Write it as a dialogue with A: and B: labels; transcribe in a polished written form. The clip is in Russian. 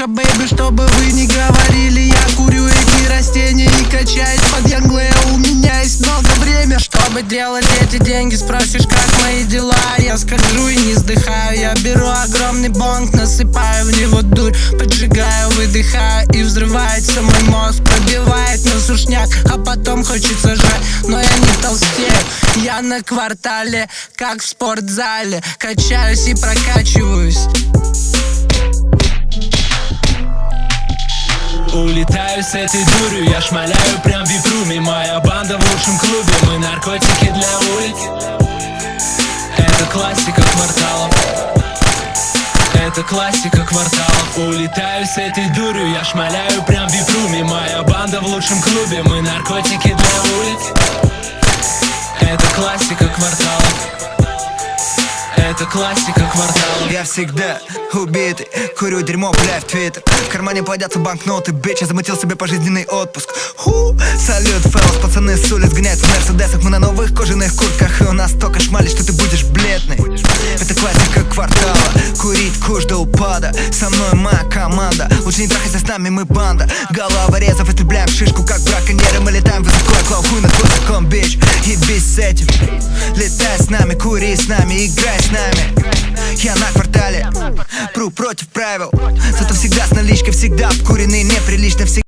A: Тихо, бэйби, чтобы вы не говорили. Я курю эти растения и качаюсь под Янглея. У меня есть много времени, чтобы делать эти деньги. Спросишь, как мои дела? Я скажу и не вздыхаю. Я беру огромный бонг, насыпаю в него дурь, поджигаю, выдыхаю, и взрывается мой мозг. Пробивает на сушняк, а потом хочется жрать. Но я не толстею, я на квартале, как в спортзале. Качаюсь и прокачиваюсь.
B: Улетаю с этой дурью, я шмаляю прям в випруме. Моя банда в лучшем клубе, мы наркотики для улиц. Это классика кварталов. Это классика кварталов. Улетаю с этой дурью, я шмаляю прям в випруме. Моя банда в лучшем клубе, мы наркотики для улиц. Это классика кварталов. Это классика кварталов.
C: Я всегда убитый, курю дерьмо, бля, в твиттер. В кармане плодятся банкноты, bitch, я замутил себе пожизненный отпуск. Салют, фэллс, пацаны с улиц гоняют в мерседесах. Мы на новых кожаных куртках, и у нас столько шмали, что ты будешь бледный. Это классика квартала, курить куш до упада. Со мной моя команда, лучше не трахайся с нами, мы банда. Головорезов истребляем шишку, как браконьеры. Мы летаем высоко, клав хуй над высоком, bitch. Ебись с этим, летай с нами, кури с нами, играй с нами. Я на квартале, пру против правил. Зато всегда с наличкой, всегда обкуренный, неприлично, всегда